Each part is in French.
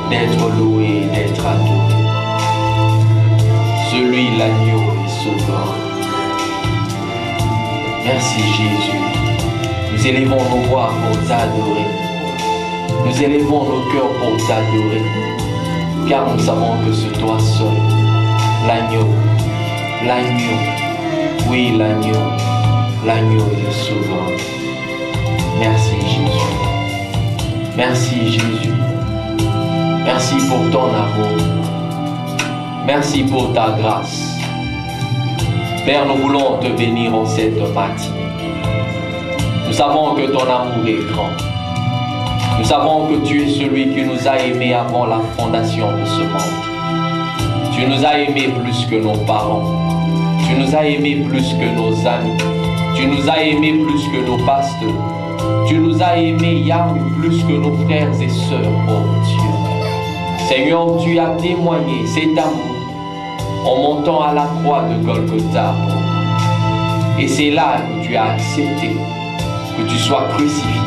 d'être loué, d'être adoré. Celui, l'agneau et sauveur. Merci Jésus. Nous élevons nos voix pour t'adorer. Nous élevons nos cœurs pour t'adorer. Car nous savons que c'est toi seul, l'agneau, oui l'agneau est le sauveur. Merci Jésus. Merci Jésus. Merci pour ton amour. Merci pour ta grâce. Père, nous voulons te bénir en cette matinée. Nous savons que ton amour est grand. Nous savons que tu es celui qui nous a aimés avant la fondation de ce monde. Tu nous as aimés plus que nos parents. Tu nous as aimés plus que nos amis. Tu nous as aimés plus que nos pasteurs. Tu nous as aimés, Yahweh, plus que nos frères et sœurs, oh Dieu. Seigneur, tu as témoigné cet amour en montant à la croix de Golgotha. Et c'est là que tu as accepté que tu sois crucifié.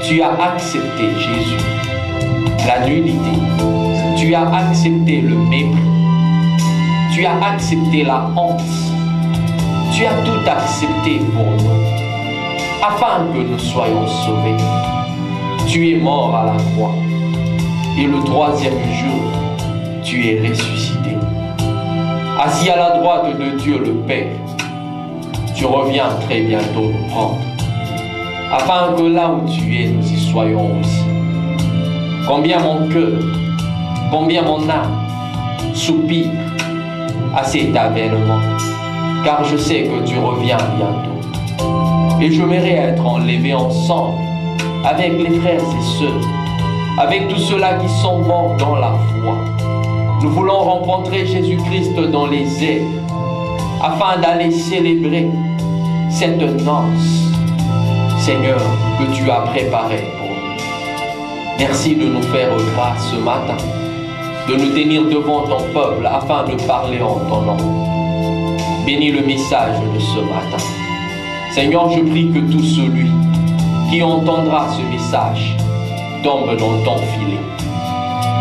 Tu as accepté, Jésus, la nullité. Tu as accepté le mépris. Tu as accepté la honte. Tu as tout accepté pour nous, afin que nous soyons sauvés. Tu es mort à la croix. Et le troisième jour, tu es ressuscité. Assis à la droite de Dieu le Père, tu reviens très bientôt nous prendre, afin que là où tu es, nous y soyons aussi. Combien mon cœur, combien mon âme soupire à cet avènement, car je sais que tu reviens bientôt. Et j'aimerais être enlevé ensemble avec les frères et sœurs, avec tous ceux-là qui sont morts dans la foi. Nous voulons rencontrer Jésus-Christ dans les airs, afin d'aller célébrer cette noce, Seigneur, que tu as préparée pour nous. Merci de nous faire grâce ce matin, de nous tenir devant ton peuple afin de parler en ton nom. Bénis le message de ce matin. Seigneur, je prie que tout celui qui entendra ce message tombe dans ton filet.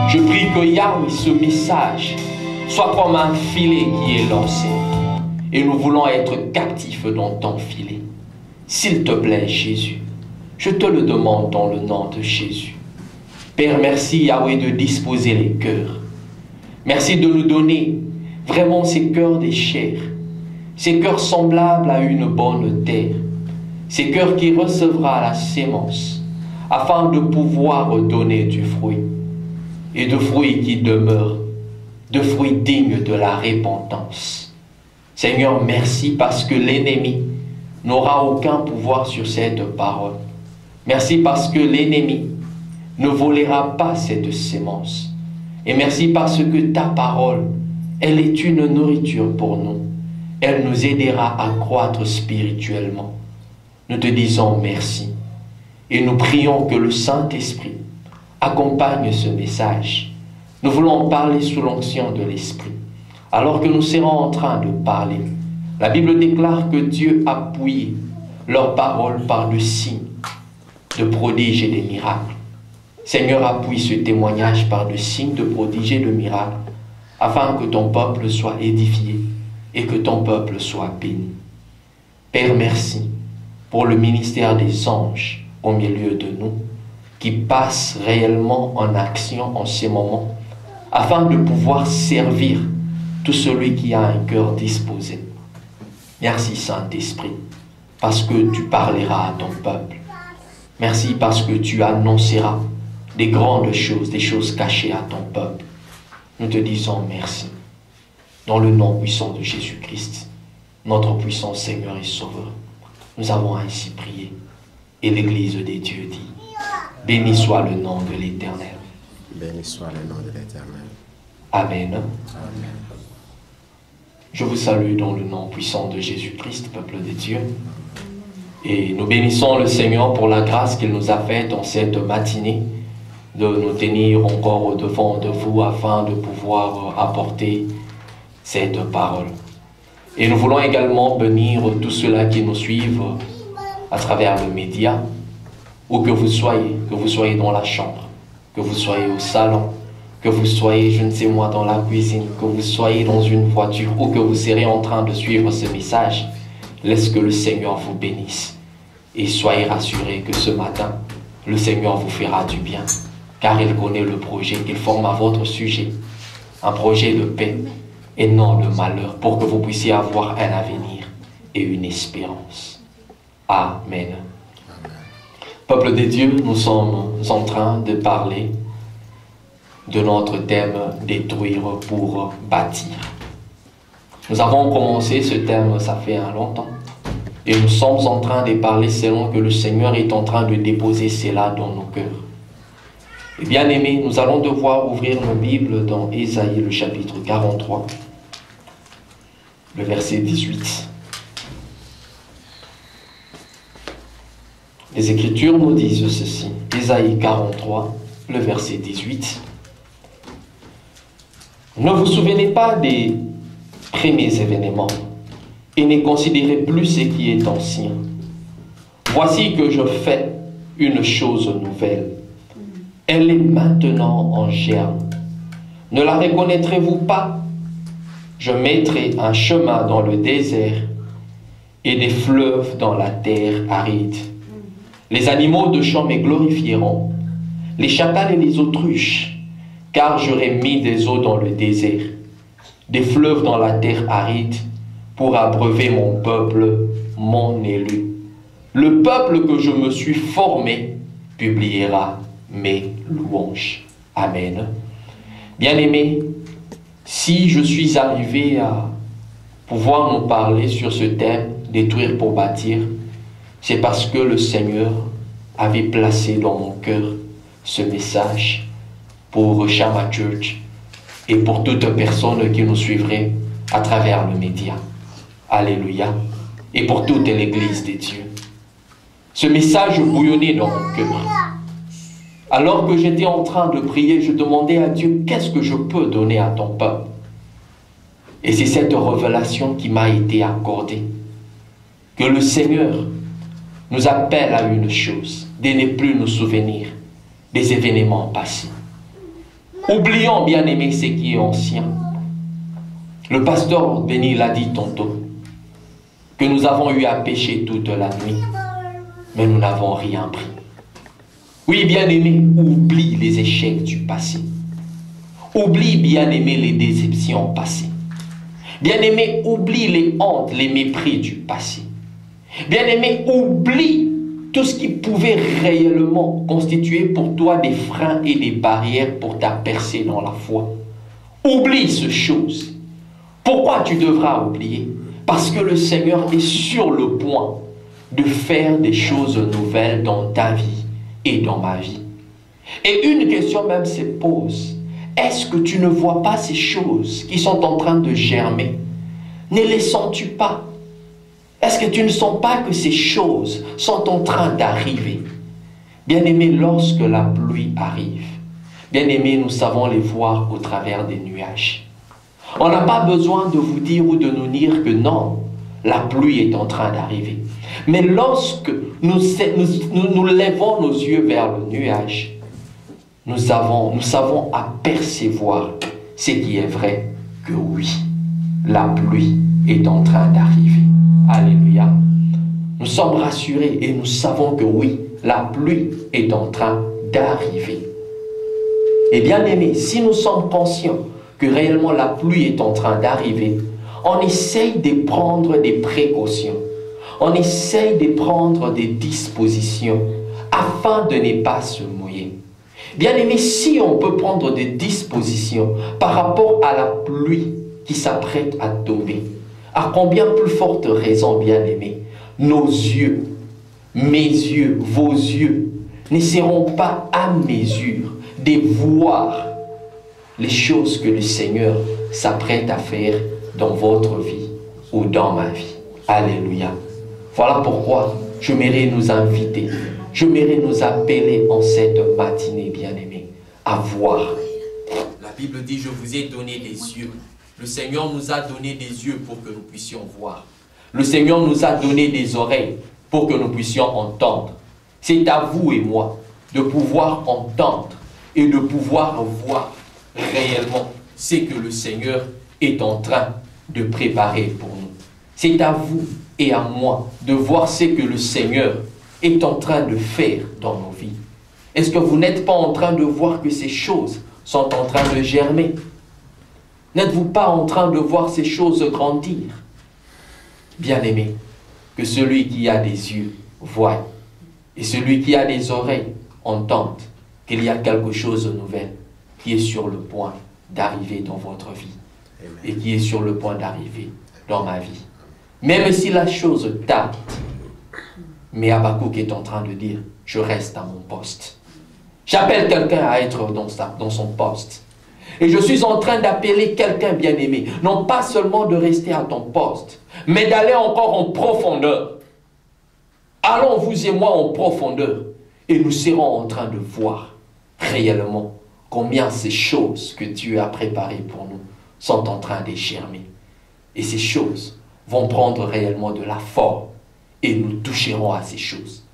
Je prie que Yahweh, ce message, soit comme un filet qui est lancé. Et nous voulons être captifs dans ton filet. S'il te plaît, Jésus, je te le demande dans le nom de Jésus. Père, merci Yahweh de disposer les cœurs. Merci de nous donner vraiment ces cœurs des chairs, ces cœurs semblables à une bonne terre, ces cœurs qui recevra la sémence, afin de pouvoir donner du fruit, et de fruits qui demeurent, de fruits dignes de la repentance. Seigneur, merci parce que l'ennemi n'aura aucun pouvoir sur cette parole. Merci parce que l'ennemi ne volera pas cette sémence. Et merci parce que ta parole, elle est une nourriture pour nous. Elle nous aidera à croître spirituellement. Nous te disons merci. Et nous prions que le Saint-Esprit accompagne ce message. Nous voulons parler sous l'onction de l'Esprit. Alors que nous serons en train de parler, la Bible déclare que Dieu a appuyé leurs paroles par de signes, de prodiges et de miracles. Seigneur, appuie ce témoignage par de signes, de prodiges et de miracles, afin que ton peuple soit édifié et que ton peuple soit béni. Père, merci pour le ministère des anges au milieu de nous, qui passe réellement en action en ces moments, afin de pouvoir servir tout celui qui a un cœur disposé. Merci Saint-Esprit, parce que tu parleras à ton peuple. Merci parce que tu annonceras des grandes choses, des choses cachées à ton peuple. Nous te disons merci. Dans le nom puissant de Jésus-Christ, notre puissant Seigneur et Sauveur, nous avons ainsi prié. Et l'Église des dieux dit, béni soit le nom de l'Éternel. Béni soit le nom de l'Éternel. Amen. Amen. Je vous salue dans le nom puissant de Jésus-Christ, peuple de Dieu. Et nous bénissons le Seigneur pour la grâce qu'il nous a faite dans cette matinée de nous tenir encore au devant de vous afin de pouvoir apporter cette parole. Et nous voulons également bénir tous ceux-là qui nous suivent à travers le média, où que vous soyez dans la chambre, que vous soyez au salon, Que vous soyez, je ne sais moi, dans la cuisine, que vous soyez dans une voiture ou que vous serez en train de suivre ce message, laisse que le Seigneur vous bénisse. Et soyez rassurés que ce matin, le Seigneur vous fera du bien, car il connaît le projet qu'il forme à votre sujet. Un projet de paix et non de malheur, pour que vous puissiez avoir un avenir et une espérance. Amen. Peuple de Dieu, nous sommes en train de parler de notre thème « Détruire pour bâtir ». Nous avons commencé ce thème, ça fait un longtemps. Et nous sommes en train de parler selon que le Seigneur est en train de déposer cela dans nos cœurs. Et bien aimés, nous allons devoir ouvrir nos Bibles dans Ésaïe, le chapitre 43, le verset 18. Les Écritures nous disent ceci. Ésaïe 43, le verset 18. Ne vous souvenez pas des premiers événements et ne considérez plus ce qui est ancien. Voici que je fais une chose nouvelle. Elle est maintenant en germe. Ne la reconnaîtrez-vous pas? Je mettrai un chemin dans le désert et des fleuves dans la terre aride. Les animaux de champ me glorifieront, les chacals et les autruches, car j'aurai mis des eaux dans le désert, des fleuves dans la terre aride, pour abreuver mon peuple, mon élu. Le peuple que je me suis formé publiera mes louanges. Amen. Bien-aimés, si je suis arrivé à pouvoir nous parler sur ce thème, détruire pour bâtir, c'est parce que le Seigneur avait placé dans mon cœur ce message pour Shama Church et pour toute personne qui nous suivrait à travers le média. Alléluia. Et pour toute l'église de Dieu. Ce message bouillonnait dans mon cœur. Alors que j'étais en train de prier, je demandais à Dieu, qu'est-ce que je peux donner à ton peuple? Et c'est cette révélation qui m'a été accordée. Que le Seigneur nous appelle à une chose, de ne plus nous souvenir des événements passés. Oublions, bien aimé, ce qui est ancien. Le pasteur Béni l'a dit tantôt, que nous avons eu à pécher toute la nuit, mais nous n'avons rien pris. Oui, bien-aimé, oublie les échecs du passé. Oublie, bien-aimé, les déceptions passées. Bien-aimé, oublie les hontes, les mépris du passé. Bien-aimé, oublie tout ce qui pouvait réellement constituer pour toi des freins et des barrières pour ta percée dans la foi. Oublie ces choses. Pourquoi tu devras oublier? Parce que le Seigneur est sur le point de faire des choses nouvelles dans ta vie et dans ma vie. Et une question même se pose. Est-ce que tu ne vois pas ces choses qui sont en train de germer? Ne les sens-tu pas? Est-ce que tu ne sens pas que ces choses sont en train d'arriver? Bien-aimés, lorsque la pluie arrive, bien-aimés, nous savons les voir au travers des nuages. On n'a pas besoin de vous dire ou de nous dire que non, la pluie est en train d'arriver. Mais lorsque nous lèvons nos yeux vers le nuage, nous savons apercevoir ce qui est vrai, que oui, la pluie est en train d'arriver. Alléluia. Nous sommes rassurés et nous savons que oui, la pluie est en train d'arriver. Et bien aimés, si nous sommes conscients que réellement la pluie est en train d'arriver, on essaye de prendre des précautions. On essaye de prendre des dispositions afin de ne pas se mouiller. Bien aimé, si on peut prendre des dispositions par rapport à la pluie qui s'apprête à tomber, à combien plus forte raison, bien aimé, nos yeux, mes yeux, vos yeux ne seront pas à mesure de voir les choses que le Seigneur s'apprête à faire dans votre vie ou dans ma vie. Alléluia. Voilà pourquoi j'aimerais nous inviter, j'aimerais nous appeler en cette matinée, bien-aimés, à voir. La Bible dit, je vous ai donné des yeux. Le Seigneur nous a donné des yeux pour que nous puissions voir. Le Seigneur nous a donné des oreilles pour que nous puissions entendre. C'est à vous et moi de pouvoir entendre et de pouvoir voir réellement ce que le Seigneur est en train de préparer pour nous. C'est à vous et à moi de voir ce que le Seigneur est en train de faire dans nos vies. Est-ce que vous n'êtes pas en train de voir que ces choses sont en train de germer? N'êtes-vous pas en train de voir ces choses grandir? Bien-aimé, que celui qui a des yeux voie et celui qui a des oreilles entende qu'il y a quelque chose de nouvel qui est sur le point d'arriver dans votre vie. Amen. Et qui est sur le point d'arriver dans ma vie. Même si la chose tarde, mais Habakkuk est en train de dire, je reste à mon poste. J'appelle quelqu'un à être dans son poste. Et je suis en train d'appeler quelqu'un bien-aimé, non pas seulement de rester à ton poste, mais d'aller encore en profondeur. Allons, vous et moi, en profondeur, et nous serons en train de voir réellement combien ces choses que Dieu a préparées pour nous sont en train de germer. Et ces choses vont prendre réellement de la forme, et nous toucherons à ces choses.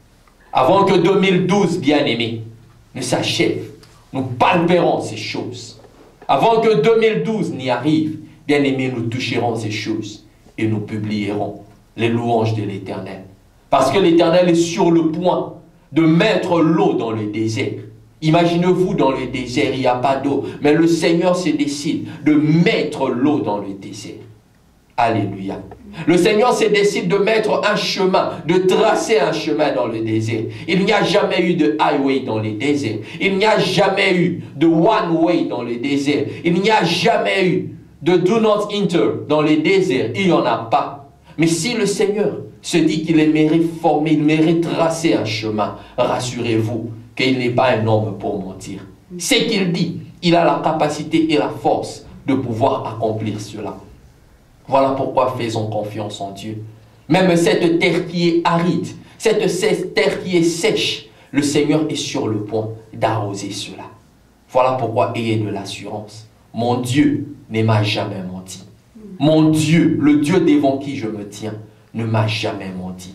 Avant que 2012, bien-aimés, ne s'achève, nous palperons ces choses. Avant que 2012 n'y arrive, bien-aimés, nous toucherons ces choses et nous publierons les louanges de l'Éternel. Parce que l'Éternel est sur le point de mettre l'eau dans le désert. Imaginez-vous, dans le désert, il n'y a pas d'eau, mais le Seigneur se décide de mettre l'eau dans le désert. Alléluia. Le Seigneur se décide de mettre un chemin, de tracer un chemin dans le désert. Il n'y a jamais eu de highway dans le désert. Il n'y a jamais eu de one way dans le désert. Il n'y a jamais eu de do not enter dans le désert. Il n'y en a pas. Mais si le Seigneur se dit qu'il mérite former, il mérite tracer un chemin, rassurez-vous qu'il n'est pas un homme pour mentir. Ce qu'il dit, il a la capacité et la force de pouvoir accomplir cela. Voilà pourquoi faisons confiance en Dieu. Même cette terre qui est aride, cette terre qui est sèche, le Seigneur est sur le point d'arroser cela. Voilà pourquoi ayez de l'assurance. Mon Dieu ne m'a jamais menti. Mon Dieu, le Dieu devant qui je me tiens, ne m'a jamais menti.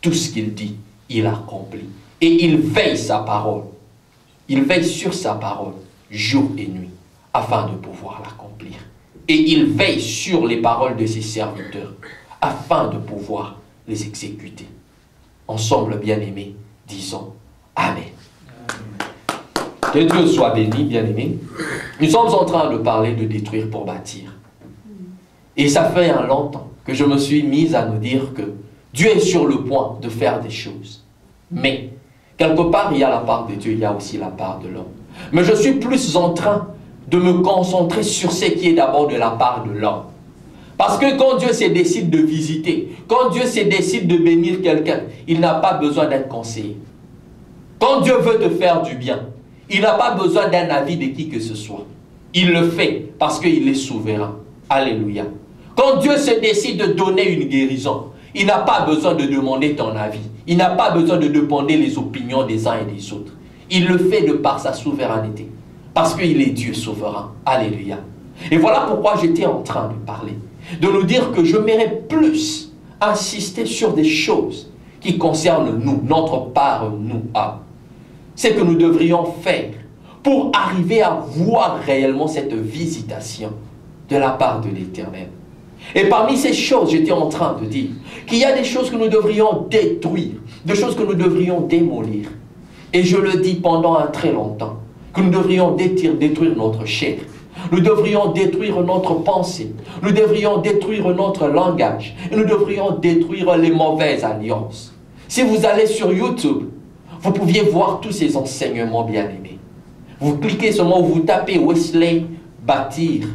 Tout ce qu'il dit, il accomplit. Et il veille sa parole. Il veille sur sa parole, jour et nuit, afin de pouvoir l'accomplir. Et il veille sur les paroles de ses serviteurs, afin de pouvoir les exécuter. Ensemble, bien-aimés, disons Amen. Que Dieu soit béni, bien-aimés. Nous sommes en train de parler de détruire pour bâtir. Et ça fait un longtemps que je me suis mise à nous dire que Dieu est sur le point de faire des choses. Mais, quelque part, il y a la part de Dieu, il y a aussi la part de l'homme. Mais je suis plus en train de me concentrer sur ce qui est d'abord de la part de l'homme. Parce que quand Dieu se décide de visiter, quand Dieu se décide de bénir quelqu'un, il n'a pas besoin d'être conseillé. Quand Dieu veut te faire du bien, il n'a pas besoin d'un avis de qui que ce soit. Il le fait parce qu'il est souverain. Alléluia. Quand Dieu se décide de donner une guérison, il n'a pas besoin de demander ton avis. Il n'a pas besoin de demander les opinions des uns et des autres. Il le fait de par sa souveraineté. Parce qu'il est Dieu souverain. Alléluia. Et voilà pourquoi j'étais en train de parler. De nous dire que je m'aimerais plus insister sur des choses qui concernent nous, notre part, nous, âme. C'est que nous devrions faire pour arriver à voir réellement cette visitation de la part de l'Éternel. Et parmi ces choses, j'étais en train de dire qu'il y a des choses que nous devrions détruire, des choses que nous devrions démolir. Et je le dis pendant un très longtemps, que nous devrions détruire notre chair. Nous devrions détruire notre pensée. Nous devrions détruire notre langage. Et nous devrions détruire les mauvaises alliances. Si vous allez sur YouTube, vous pouviez voir tous ces enseignements bien-aimés. Vous cliquez seulement, vous tapez Wesley bâtir